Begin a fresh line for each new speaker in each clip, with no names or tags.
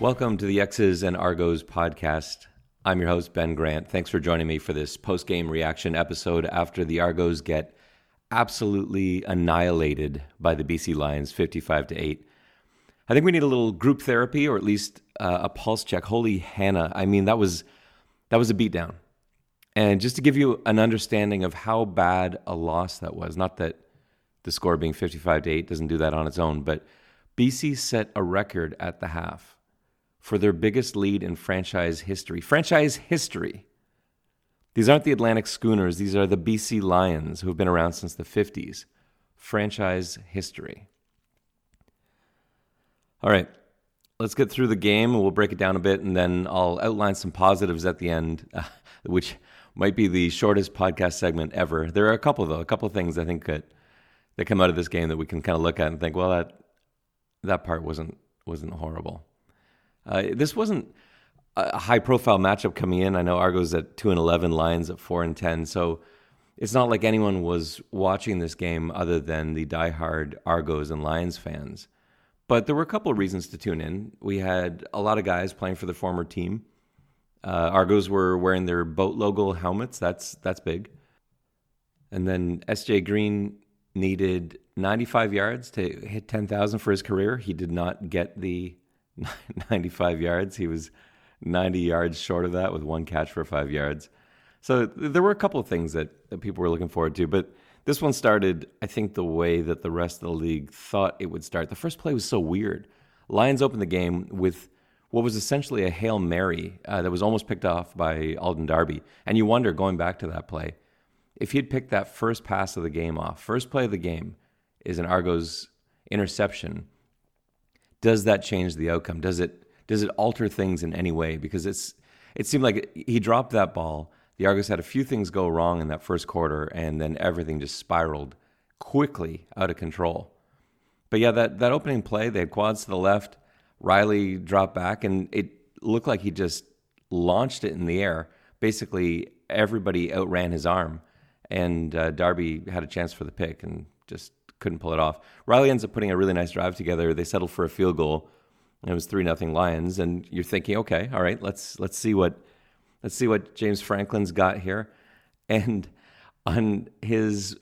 Welcome to the X's and Argos podcast. I'm your host, Ben Grant. Thanks for joining me for this post-game reaction episode after the Argos get absolutely annihilated by the BC Lions, 55-8. I think we need a little group therapy, or at least a pulse check. Holy Hannah. I mean, that was a beatdown. And just to give you an understanding of how bad a loss that was, not that the score being 55-8 doesn't do that on its own, but BC set a record at the half for their biggest lead in franchise history. Franchise history. These aren't the Atlantic Schooners. These are the BC Lions, who have been around since the 50s. Franchise history. All right, let's get through the game, and we'll break it down a bit, and then I'll outline some positives at the end, which might be the shortest podcast segment ever. There are a couple of things I think that come out of this game that we can kind of look at and think, well, that part wasn't horrible. This wasn't a high-profile matchup coming in. I know Argos at 2-11, Lions at 4-10, so it's not like anyone was watching this game other than the diehard Argos and Lions fans. But there were a couple of reasons to tune in. We had a lot of guys playing for the former team. Argos were wearing their boat logo helmets. That's big. And then S.J. Green needed 95 yards to hit 10,000 for his career. He did not get the 95 yards. He was 90 yards short of that with one catch for 5 yards. So there were a couple of things that people were looking forward to, but this one started, I think, the way that the rest of the league thought it would start. The first play was so weird. Lions opened the game with what was essentially a Hail Mary that was almost picked off by Alden Darby. And you wonder, going back to that play, if he'd picked that first pass of the game off, first play of the game is an Argos interception, does that change the outcome? Does it alter things in any way? Because it seemed like he dropped that ball. The Argos had a few things go wrong in that first quarter, and then everything just spiraled quickly out of control. But yeah, that opening play, they had quads to the left. Riley dropped back, and it looked like he just launched it in the air. Basically, everybody outran his arm, and Darby had a chance for the pick and just couldn't pull it off. Riley ends up putting a really nice drive together. They settled for a field goal. It was 3-0 Lions, and you're thinking, okay, all right, let's see what James Franklin's got here. And on his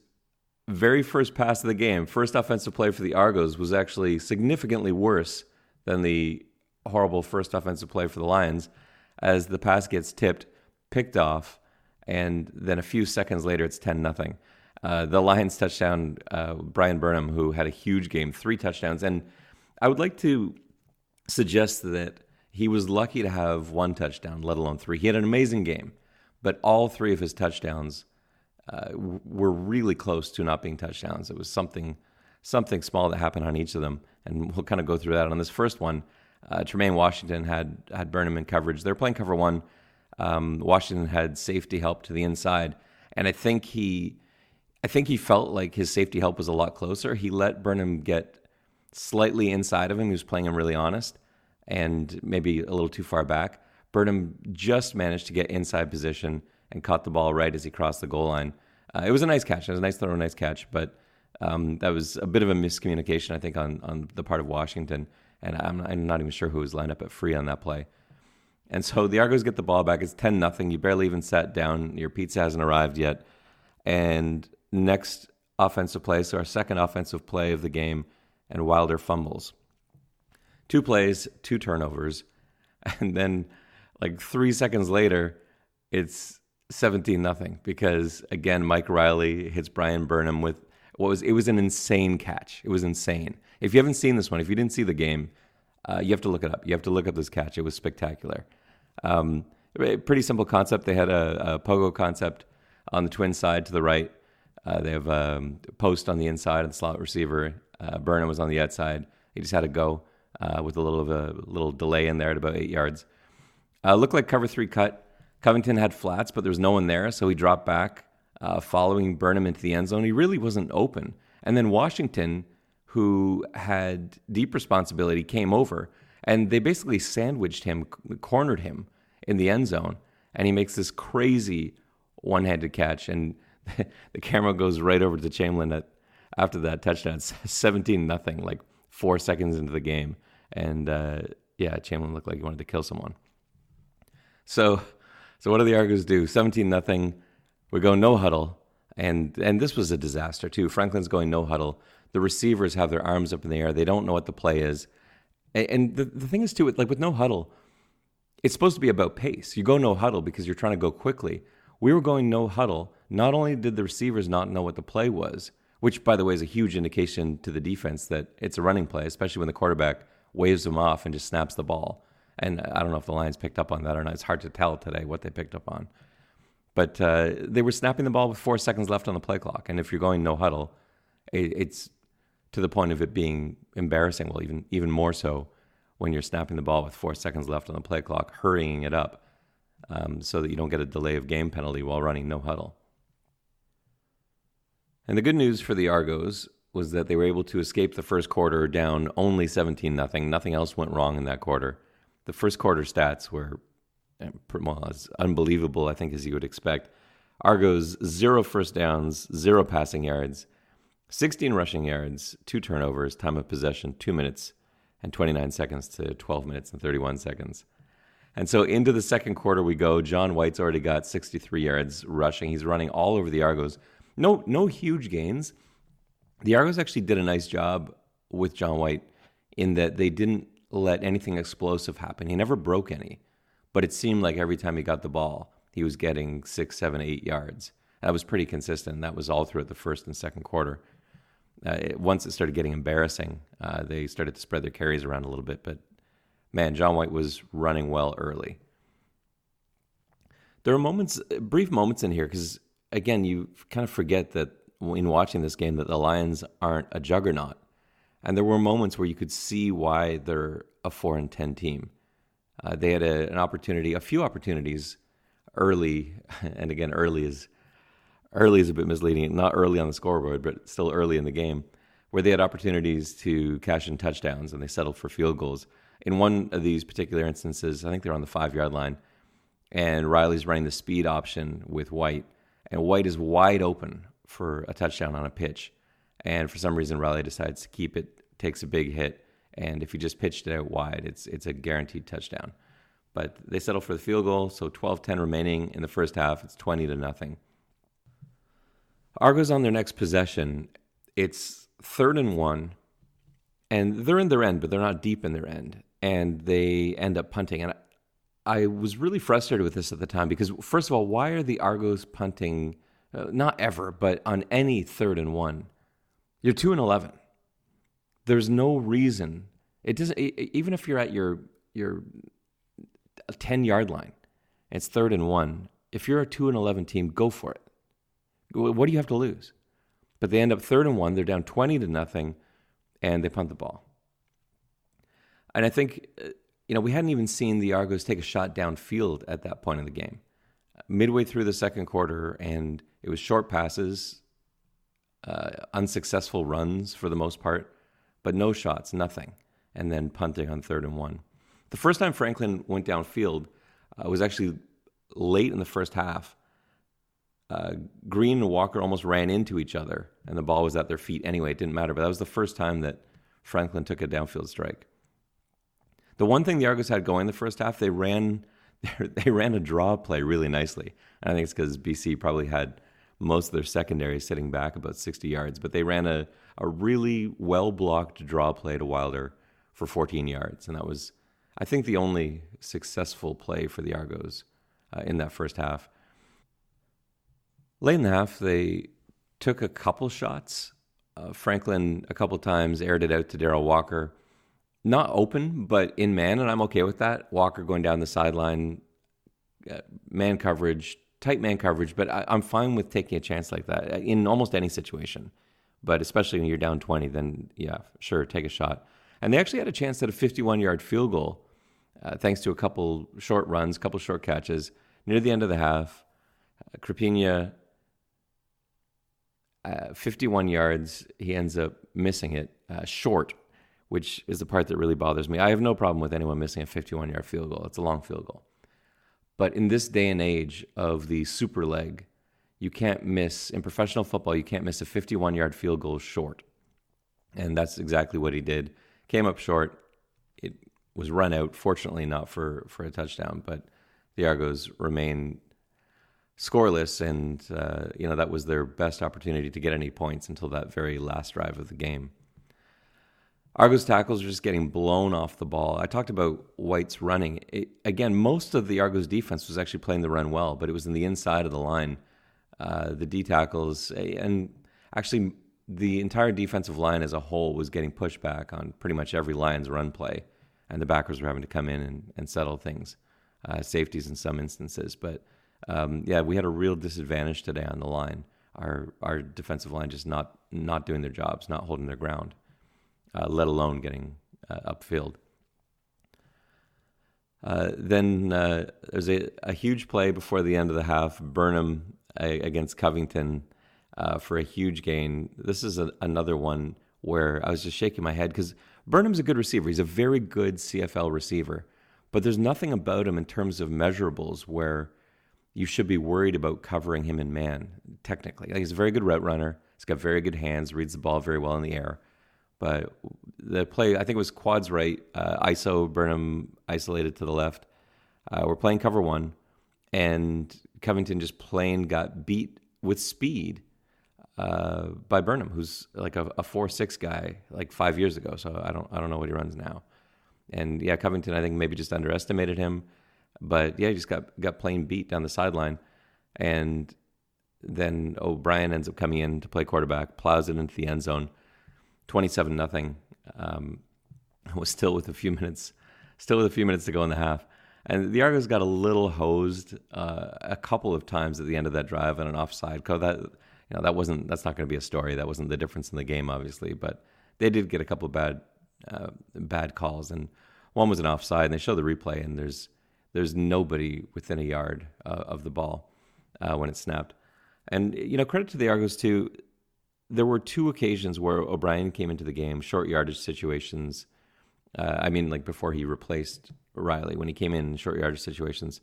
very first pass of the game, first offensive play for the Argos was actually significantly worse than the horrible first offensive play for the Lions, as the pass gets tipped, picked off, and then a few seconds later it's 10-0. The Lions touchdown, Brian Burnham, who had a huge game, 3 touchdowns. And I would like to suggest that he was lucky to have 1 touchdown, let alone 3. He had an amazing game, but all 3 of his touchdowns were really close to not being touchdowns. It was something small that happened on each of them, and we'll kind of go through that. On this first one, Tremaine Washington had Burnham in coverage. They're playing cover 1. Washington had safety help to the inside, and I think he felt like his safety help was a lot closer. He let Burnham get slightly inside of him. He was playing him really honest and maybe a little too far back. Burnham just managed to get inside position and caught the ball right as he crossed the goal line. It was a nice catch. It was a nice throw, nice catch, but that was a bit of a miscommunication, I think, on the part of Washington, and I'm not even sure who was lined up at free on that play. And so the Argos get the ball back. It's 10-0. You barely even sat down. Your pizza hasn't arrived yet. And next offensive play, so our second offensive play of the game, and Wilder fumbles. 2 plays, 2 turnovers, and then like 3 seconds later, it's 17-0 because, again, Mike Riley hits Brian Burnham with it was an insane catch. It was insane. If you haven't seen this one, if you didn't see the game, you have to look it up. You have to look up this catch. It was spectacular. Pretty simple concept. They had a pogo concept on the twin side to the right. They have a post on the inside of the slot receiver. Burnham was on the outside. He just had to go with a little delay in there at about 8 yards. Looked like cover 3 cut. Covington had flats, but there was no one there, so he dropped back, following Burnham into the end zone. He really wasn't open. And then Washington, who had deep responsibility, came over, and they basically sandwiched him, cornered him in the end zone, and he makes this crazy one-handed catch, and the camera goes right over to Chamberlain after that touchdown. It's 17-0, like 4 seconds into the game. And Yeah, Chamberlain looked like he wanted to kill someone. So what do the Argos do? 17-0. We go no huddle. And this was a disaster too. Franklin's going no huddle. The receivers have their arms up in the air. They don't know what the play is. And the thing is too, like with no huddle, it's supposed to be about pace. You go no huddle because you're trying to go quickly. We were going no huddle. Not only did the receivers not know what the play was, which, by the way, is a huge indication to the defense that it's a running play, especially when the quarterback waves them off and just snaps the ball. And I don't know if the Lions picked up on that or not. It's hard to tell today what they picked up on. But they were snapping the ball with 4 seconds left on the play clock. And if you're going no huddle, it's to the point of it being embarrassing. Well, even more so when you're snapping the ball with 4 seconds left on the play clock, hurrying it up so that you don't get a delay of game penalty while running no huddle. And the good news for the Argos was that they were able to escape the first quarter down only 17-0. Nothing else went wrong in that quarter. The first quarter stats were as unbelievable, I think, as you would expect. Argos, 0 first downs, 0 passing yards, 16 rushing yards, 2 turnovers, time of possession, 2 minutes and 29 seconds to 12 minutes and 31 seconds. And so into the second quarter we go. John White's already got 63 yards rushing. He's running all over the Argos. No huge gains. The Argos actually did a nice job with John White in that they didn't let anything explosive happen. He never broke any, but it seemed like every time he got the ball, he was getting 6, 7, 8 yards. That was pretty consistent. That was all throughout the first and second quarter. Once it started getting embarrassing, they started to spread their carries around a little bit. But man, John White was running well early. There are brief moments in here, because again, you kind of forget that in watching this game that the Lions aren't a juggernaut. And there were moments where you could see why they're a 4-10 team. They had a few opportunities early, and again, early is a bit misleading. Not early on the scoreboard, but still early in the game, where they had opportunities to cash in touchdowns, and they settled for field goals. In one of these particular instances, I think they're on the 5-yard line, and Riley's running the speed option with White, and White is wide open for a touchdown on a pitch. And for some reason, Riley decides to keep it, takes a big hit, and if he just pitched it out wide, it's a guaranteed touchdown. But they settle for the field goal, so 12-10 remaining in the first half. It's 20-0. Argos on their next possession, it's 3rd and 1, and they're in their end, but they're not deep in their end, and they end up punting. And I was really frustrated with this at the time because, first of all, why are the Argos punting, not ever, but on any 3rd and 1? You're 2-11. There's no reason. It doesn't. Even if you're at your 10-yard line, it's 3rd and 1. If you're a 2-11 team, go for it. What do you have to lose? But they end up 3rd and 1. They're down 20-0, and they punt the ball. And I think we hadn't even seen the Argos take a shot downfield at that point in the game. Midway through the second quarter, and it was short passes, unsuccessful runs for the most part, but no shots, nothing, and then punting on 3rd and 1. The first time Franklin went downfield was actually late in the first half. Green and Walker almost ran into each other, and the ball was at their feet anyway. It didn't matter, but that was the first time that Franklin took a downfield strike. The one thing the Argos had going the first half, they ran a draw play really nicely. And I think it's because BC probably had most of their secondary sitting back about 60 yards, but they ran a really well-blocked draw play to Wilder for 14 yards. And that was, I think, the only successful play for the Argos in that first half. Late in the half, they took a couple shots. Franklin, a couple times, aired it out to Darryl Walker. Not open, but in man, and I'm okay with that. Walker going down the sideline, man coverage, tight man coverage, but I'm fine with taking a chance like that in almost any situation. But especially when you're down 20, then yeah, sure, take a shot. And they actually had a chance at a 51-yard field goal, thanks to a couple short runs, couple short catches. Near the end of the half, Krapina, 51 yards, he ends up missing it short, which is the part that really bothers me. I have no problem with anyone missing a 51-yard field goal. It's a long field goal. But in this day and age of the super leg, you can't miss, in professional football, you can't miss a 51-yard field goal short. And that's exactly what he did. Came up short. It was run out. Fortunately, not for a touchdown, but the Argos remain scoreless, and that was their best opportunity to get any points until that very last drive of the game. Argos tackles are just getting blown off the ball. I talked about White's running. Again, most of the Argos defense was actually playing the run well, but it was in the inside of the line. The D tackles, and actually the entire defensive line as a whole was getting pushed back on pretty much every Lions run play, and the backers were having to come in and settle things, safeties in some instances. But we had a real disadvantage today on the line. Our defensive line just not doing their jobs, not holding their ground. Let alone getting upfield. Then there's a huge play before the end of the half. Burnham against Covington for a huge gain. This is another one where I was just shaking my head because Burnham's a good receiver. He's a very good CFL receiver. But there's nothing about him in terms of measurables where you should be worried about covering him in man, technically. He's a very good route runner. He's got very good hands, reads the ball very well in the air. But the play, I think it was quads right, ISO, Burnham isolated to the left. We're playing cover one, and Covington just plain got beat with speed by Burnham, who's like a 4'6" guy like 5 years ago. So I don't know what he runs now. And yeah, Covington, I think maybe just underestimated him. But yeah, he just got plain beat down the sideline. And then O'Brien ends up coming in to play quarterback, plows it into the end zone. 27-0. Was still with a few minutes to go in the half, and the Argos got a little hosed a couple of times at the end of that drive on an offside call. That's not going to be a story. That wasn't the difference in the game, obviously, but they did get a couple of bad calls, and one was an offside. And they show the replay, and there's nobody within a yard of the ball when it snapped. And credit to the Argos too. There were two occasions where O'Brien came into the game, short yardage situations. Before he replaced Riley, when he came in short yardage situations,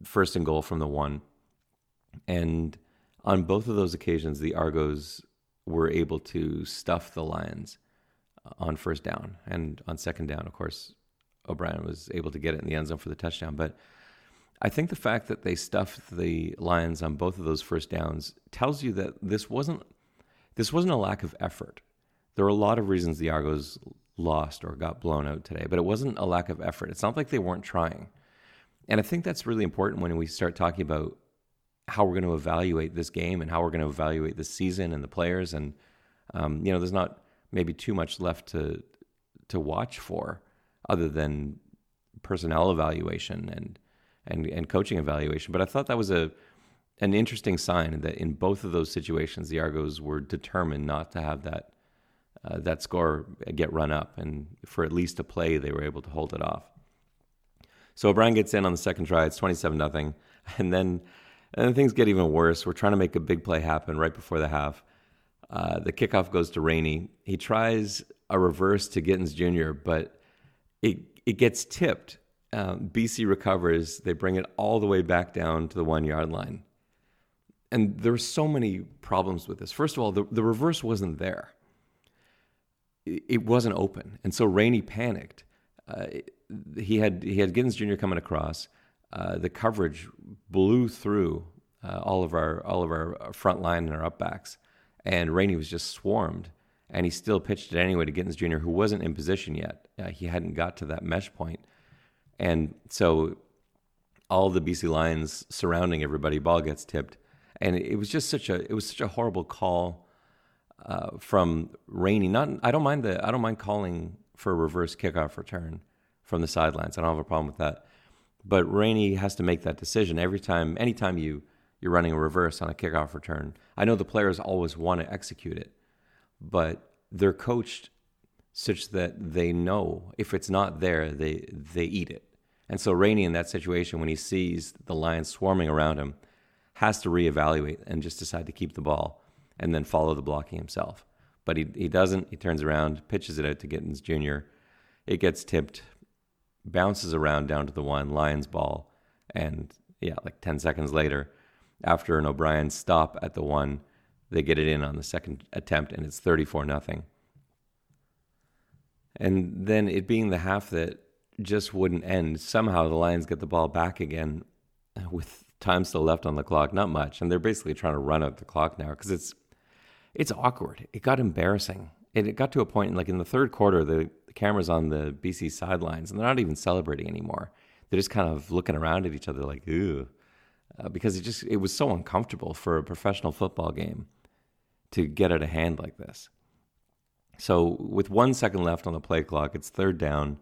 first and goal from the 1. And on both of those occasions, the Argos were able to stuff the Lions on first down. And on second down, of course, O'Brien was able to get it in the end zone for the touchdown. But I think the fact that they stuffed the Lions on both of those first downs tells you that this wasn't a lack of effort. There were a lot of reasons the Argos lost or got blown out today, but it wasn't a lack of effort. It's not like they weren't trying. And I think that's really important when we start talking about how we're going to evaluate this game and how we're going to evaluate the season and the players. And, there's not maybe too much left to watch for other than personnel evaluation and coaching evaluation. But I thought that was an interesting sign that in both of those situations, the Argos were determined not to have that score get run up. And for at least a play, they were able to hold it off. So O'Brien gets in on the second try. It's 27-0. And then things get even worse. We're trying to make a big play happen right before the half. The kickoff goes to Rainey. He tries a reverse to Gittins Jr., but it gets tipped. BC recovers. They bring it all the way back down to the 1 yard line. And there were so many problems with this. First of all, the reverse wasn't there. It wasn't open. And so Rainey panicked. He had Gittins Jr. coming across. The coverage blew through all of our front line and our up backs. And Rainey was just swarmed. And he still pitched it anyway to Gittins Jr., who wasn't in position yet. He hadn't got to that mesh point. And so all the BC Lions surrounding everybody, ball gets tipped. And it was just such a horrible call from Rainey. I don't mind calling for a reverse kickoff return from the sidelines. I don't have a problem with that. But Rainey has to make that decision anytime you're running a reverse on a kickoff return. I know the players always want to execute it, but they're coached such that they know if it's not there, they eat it. And so Rainey, in that situation, when he sees the Lions swarming around him, has to reevaluate and just decide to keep the ball and then follow the blocking himself. But he doesn't. He turns around, pitches it out to Gittins Jr. It gets tipped, bounces around down to the 1, Lions ball. And 10 seconds later, after an O'Brien stop at the 1, they get it in on the second attempt, and it's 34-0. And then it being the half that just wouldn't end, somehow the Lions get the ball back again with time still left on the clock, not much. And they're basically trying to run out the clock now because it's awkward. It got embarrassing. And it got to a point, like in the third quarter, the camera's on the BC sidelines, and they're not even celebrating anymore. They're just kind of looking around at each other like, ooh, because it was so uncomfortable for a professional football game to get out of hand like this. So with 1 second left on the play clock, it's third down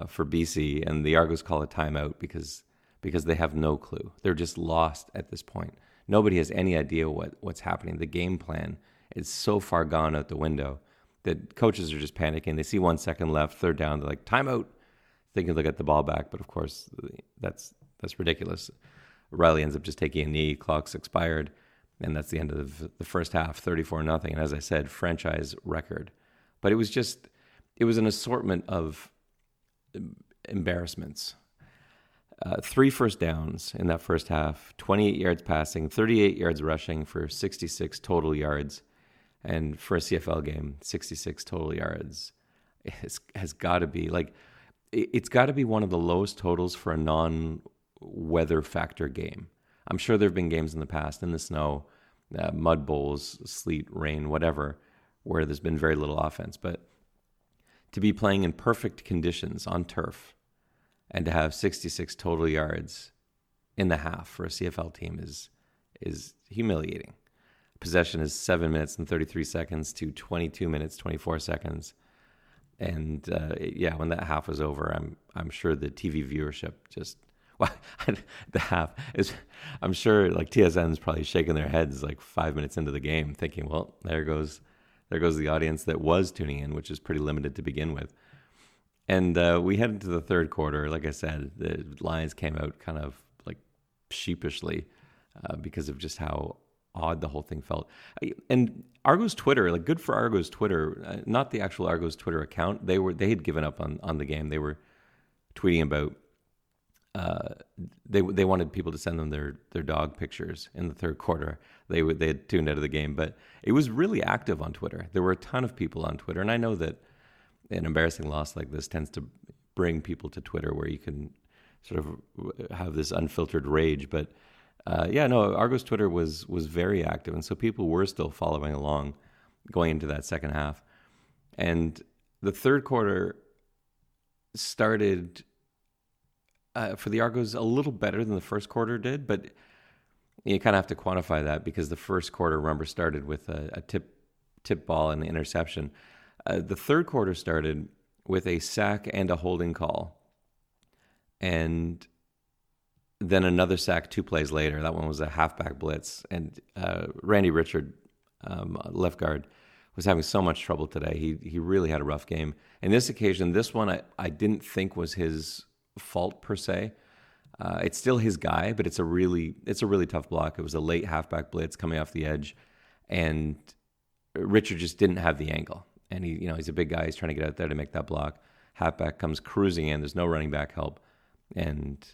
for BC, and the Argos call a timeout because they have no clue. They're just lost at this point. Nobody has any idea what's happening. The game plan is so far gone out the window that coaches are just panicking. They see 1 second left, third down, they're like, timeout, thinking they'll get the ball back. But of course, that's ridiculous. Riley ends up just taking a knee, clock's expired, and that's the end of the first half, 34-0. And as I said, franchise record. But it was an assortment of embarrassments. 3 first downs in that first half, 28 yards passing, 38 yards rushing for 66 total yards. And for a CFL game, 66 total yards has got to be it's got to be one of the lowest totals for a non-weather factor game. I'm sure there have been games in the past in the snow, mud bowls, sleet, rain, whatever, where there's been very little offense. But to be playing in perfect conditions on turf and to have 66 total yards in the half for a CFL team is humiliating. Possession is 7 minutes and 33 seconds to 22 minutes, 24 seconds. And when that half was over, I'm sure the TV viewership the half is, I'm sure like TSN's probably shaking their heads like 5 minutes into the game thinking, well, there goes the audience that was tuning in, which is pretty limited to begin with. And we head into the third quarter. Like I said, the Lions came out kind of like sheepishly because of just how odd the whole thing felt. And Argos Twitter, like good for Argos Twitter, not the actual Argos Twitter account. They had given up on the game. They were tweeting about they wanted people to send them their dog pictures in the third quarter. They had tuned out of the game, but it was really active on Twitter. There were a ton of people on Twitter, and I know that an embarrassing loss like this tends to bring people to Twitter where you can sort of have this unfiltered rage. But Argos Twitter was very active, and so people were still following along going into that second half. And the third quarter started for the Argos a little better than the first quarter did, but you kind of have to quantify that because the first quarter, remember, started with a tip ball and an interception. The third quarter started with a sack and a holding call, and then another sack 2 plays later. That one was a halfback blitz, and Randy Richard, left guard, was having so much trouble today. He really had a rough game. And this occasion, this one I didn't think was his fault per se. It's still his guy, but it's a really tough block. It was a late halfback blitz coming off the edge, and Richard just didn't have the angle. And he's a big guy. He's trying to get out there to make that block. Halfback comes cruising in. There's no running back help, and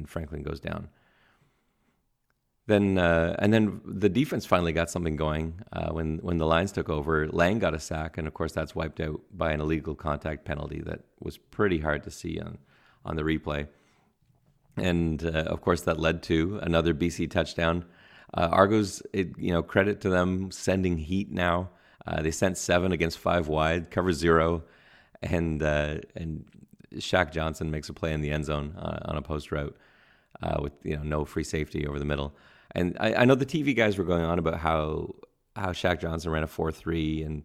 Franklin goes down. Then the defense finally got something going when the Lions took over. Lang got a sack, and of course that's wiped out by an illegal contact penalty that was pretty hard to see on the replay. And of course that led to another BC touchdown. Argos, credit to them sending heat now. They sent 7 against 5 wide, cover 0, and Shaq Johnson makes a play in the end zone on a post route with no free safety over the middle. And I know the TV guys were going on about how Shaq Johnson ran a 4-3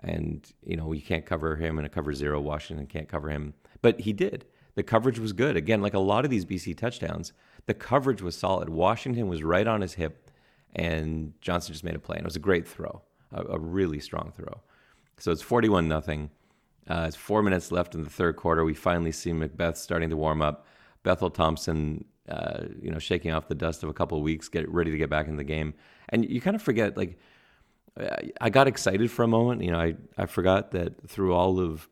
and you can't cover him in a cover 0. Washington can't cover him, but he did. The coverage was good. Again, like a lot of these BC touchdowns, the coverage was solid. Washington was right on his hip, and Johnson just made a play, and it was a great throw. A really strong throw. So it's 41-0. It's 4 minutes left in the third quarter. We finally see Macbeth starting to warm up. Bethel Thompson, shaking off the dust of a couple of weeks, get ready to get back in the game. And you kind of forget, I got excited for a moment. I forgot that through all of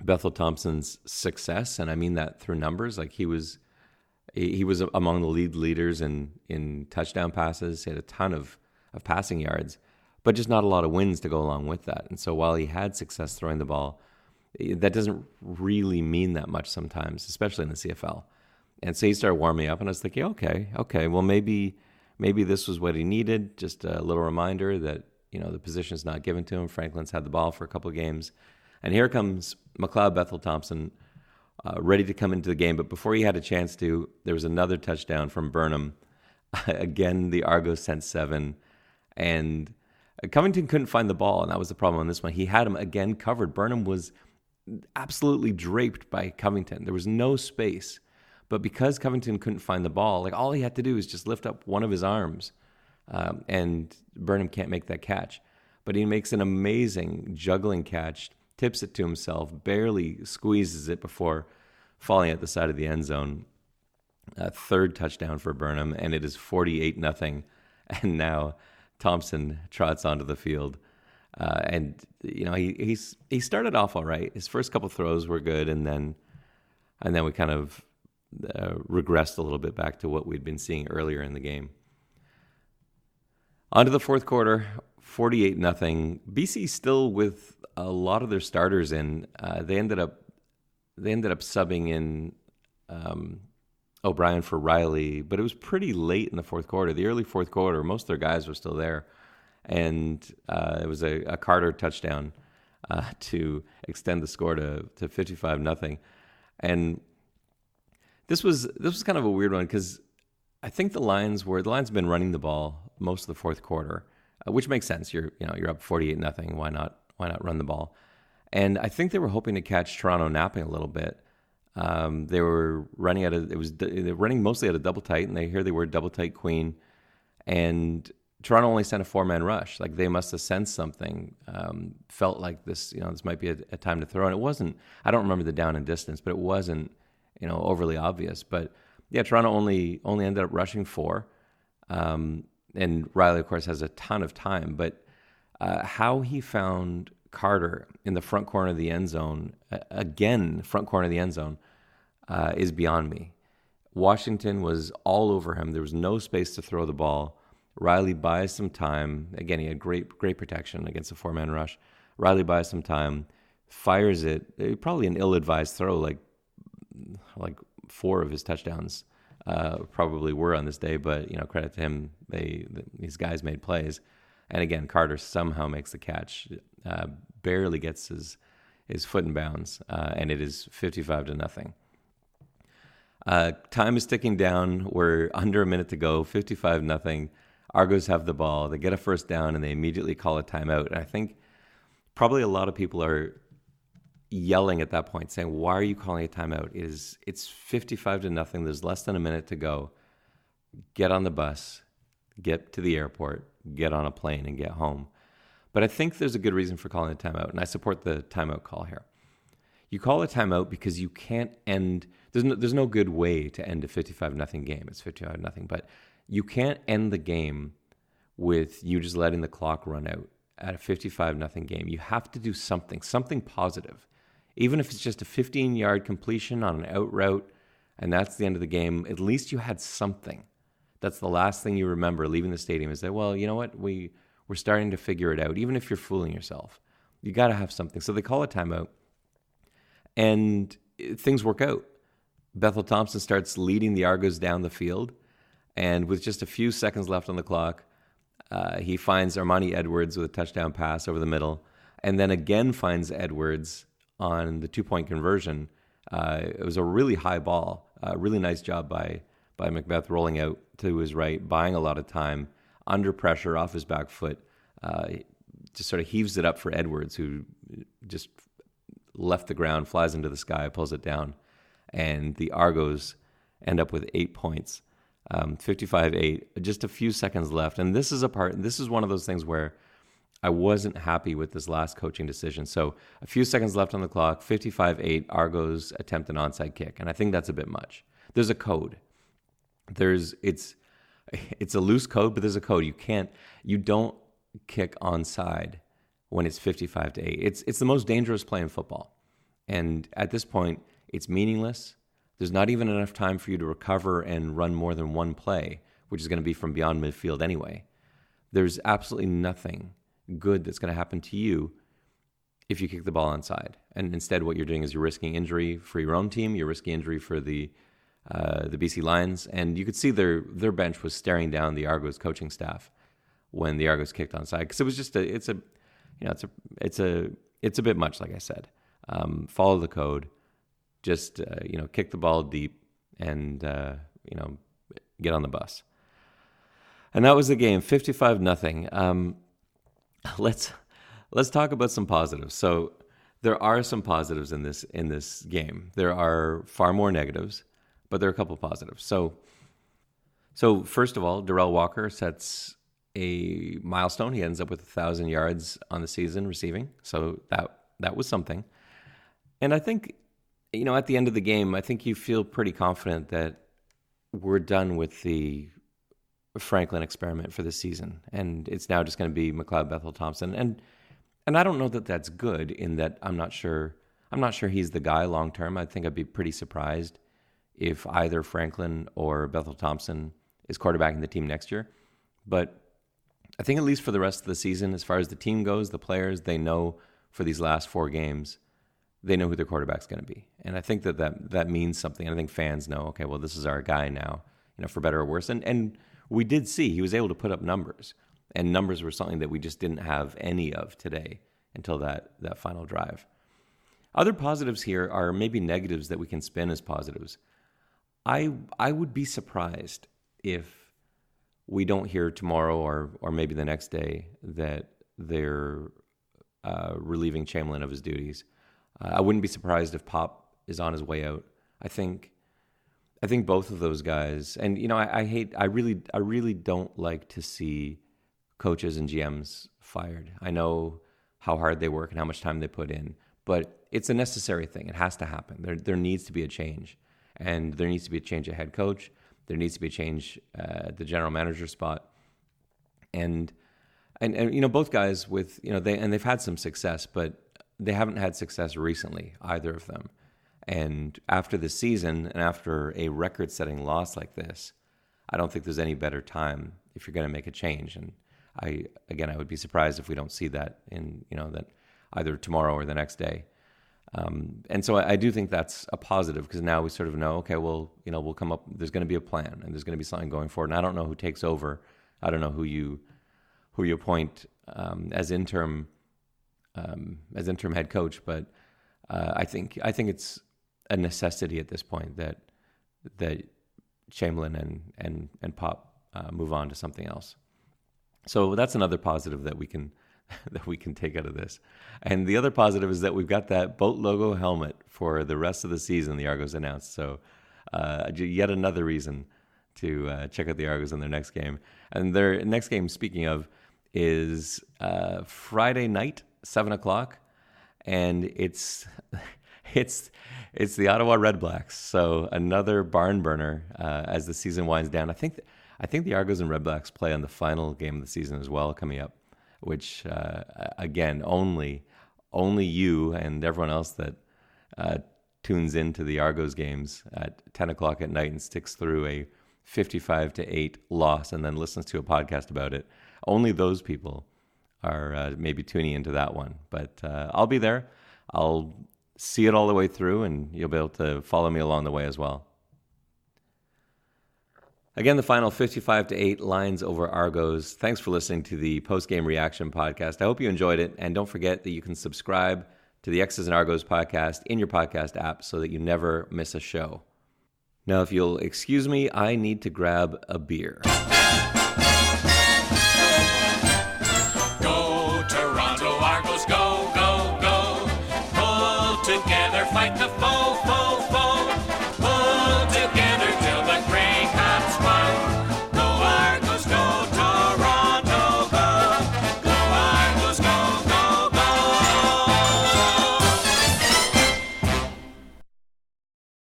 Bethel Thompson's success, and I mean that through numbers, he was among the leaders in touchdown passes. He had a ton of passing yards. but just not a lot of wins to go along with that. And so while he had success throwing the ball, that doesn't really mean that much sometimes, especially in the CFL. And so he started warming up, and I was thinking, okay, well, maybe this was what he needed, just a little reminder that, the position's not given to him. Franklin's had the ball for a couple of games. And here comes McLeod Bethel Thompson, ready to come into the game. But before he had a chance to, there was another touchdown from Burnham. Again, the Argos sent 7. And Covington couldn't find the ball, and that was the problem on this one. He had him again covered. Burnham was absolutely draped by Covington. There was no space. But because Covington couldn't find the ball, all he had to do was just lift up one of his arms, and Burnham can't make that catch. But he makes an amazing juggling catch, tips it to himself, barely squeezes it before falling at the side of the end zone. Third touchdown for Burnham, and it is 48-0. And now Thompson trots onto the field. And he started off all right. His first couple throws were good, and then we kind of regressed a little bit back to what we'd been seeing earlier in the game. On to the fourth quarter, 48-0. BC still with a lot of their starters in. They ended up subbing in O'Brien for Riley, but it was pretty late in the fourth quarter. The early fourth quarter, most of their guys were still there, and it was a Carter touchdown to extend the score to 55-0. And this was kind of a weird one because I think the Lions have been running the ball most of the fourth quarter, which makes sense. You're up 48-0. Why not run the ball? And I think they were hoping to catch Toronto napping a little bit. They were running they're running mostly at a double tight, and they were double tight queen, and Toronto only sent a 4-man rush. They must have sensed something. Felt like this might be a time to throw, and it wasn't. I don't remember the down and distance, but it wasn't overly obvious. But yeah, Toronto only ended up rushing 4, and Riley of course has a ton of time. But how he found Carter in the front corner of the end zone, is beyond me. Washington was all over him. There was no space to throw the ball. Riley buys some time. Again, he had great protection against a 4-man rush. Riley buys some time, fires it. Probably an ill-advised throw, like 4 of his touchdowns probably were on this day. But credit to him, these guys made plays. And again, Carter somehow makes the catch, barely gets his foot in bounds, and it is 55-0. Time is ticking down. We're under a minute to go, 55-0. Argos have the ball. They get a first down, and they immediately call a timeout. And I think probably a lot of people are yelling at that point, saying, why are you calling a timeout? It's 55-0. There's less than a minute to go. Get on the bus, get to the airport, get on a plane, and get home. But I think there's a good reason for calling a timeout, and I support the timeout call here. You call a timeout because you can't end. There's no good way to end a 55-0 game. It's 55-0, but you can't end the game with you just letting the clock run out at a 55-0 game. You have to do something positive, even if it's just a 15-yard completion on an out route, and that's the end of the game. At least you had something. That's the last thing you remember leaving the stadium is that, well, you know what, we're starting to figure it out. Even if you're fooling yourself, you got to have something. So they call a timeout, and things work out. Bethel Thompson starts leading the Argos down the field, and with just a few seconds left on the clock, he finds Armani Edwards with a touchdown pass over the middle, and then again finds Edwards on the 2-point conversion. It was a really high ball, really nice job by Macbeth rolling out to his right, buying a lot of time, under pressure off his back foot, just sort of heaves it up for Edwards, who just left the ground, flies into the sky, pulls it down, and the Argos end up with 8 points, 55-8, just a few seconds left. And this is one of those things where I wasn't happy with this last coaching decision. So a few seconds left on the clock, 55-8, Argos attempt an onside kick, and I think that's a bit much. There's a code. It's a loose code, but there's a code. You don't kick onside when it's 55-8. It's the most dangerous play in football. And at this point, it's meaningless. There's not even enough time for you to recover and run more than one play, which is going to be from beyond midfield anyway. There's absolutely nothing good that's going to happen to you if you kick the ball onside. And instead, what you're doing is you're risking injury for your own team. You're risking injury for the BC Lions. And you could see their bench was staring down the Argos coaching staff when the Argos kicked onside, because it was just it's a bit much, like I said. Follow the code, just kick the ball deep, and get on the bus. And that was the game, 55-0. Let's talk about some positives. So there are some positives in this game. There are far more negatives, but there are a couple positives. So first of all, Darrell Walker sets a milestone. He ends up with 1,000 yards on the season receiving. So that was something. And I think, at the end of the game, I think you feel pretty confident that we're done with the Franklin experiment for this season, and it's now just going to be McLeod Bethel Thompson. And I don't know that that's good, in that I'm not sure he's the guy long term. I think I'd be pretty surprised if either Franklin or Bethel Thompson is quarterbacking the team next year. But I think at least for the rest of the season, as far as the team goes, the players, they know for these last 4 games, they know who their quarterback's going to be. And I think that means something. I think fans know, okay, well, this is our guy now, for better or worse. And we did see he was able to put up numbers. And numbers were something that we just didn't have any of today until that final drive. Other positives here are maybe negatives that we can spin as positives. I would be surprised if we don't hear tomorrow or maybe the next day that they're relieving Chamberlain of his duties. I wouldn't be surprised if Pop is on his way out. I think both of those guys, and I really don't like to see coaches and GMs fired. I know how hard they work and how much time they put in, but it's a necessary thing. It has to happen. There needs to be a change, and there needs to be a change at head coach. There needs to be a change at the general manager spot, and both guys with they've had some success, but they haven't had success recently, either of them. And after the season and after a record-setting loss like this, I don't think there's any better time if you're going to make a change. And I would be surprised if we don't see that that either tomorrow or the next day. And so I do think that's a positive, because now we sort of know, okay, well, we'll come up, there's going to be a plan and there's going to be something going forward. And I don't know who takes over. I don't know who you appoint as interim head coach, but I think it's a necessity at this point that Chamberlain and Pop move on to something else. So that's another positive that we can take out of this. And the other positive is that we've got that boat logo helmet for the rest of the season, the Argos announced. So yet another reason to check out the Argos in their next game. And their next game, speaking of, is Friday night, 7:00, and it's the Ottawa Redblacks. So another barn burner as the season winds down. I think the Argos and Redblacks play on the final game of the season as well, coming up, which again, only you and everyone else that tunes into the Argos games at 10:00 at night and sticks through a 55-8 loss and then listens to a podcast about it. Only those people are maybe tuning into that one. But I'll be there. I'll see it all the way through, and you'll be able to follow me along the way as well. Again, the final 55-8 Lions over Argos. Thanks for listening to the Postgame Reaction podcast. I hope you enjoyed it. And don't forget that you can subscribe to the X's and Argos podcast in your podcast app so that you never miss a show. Now, if you'll excuse me, I need to grab a beer.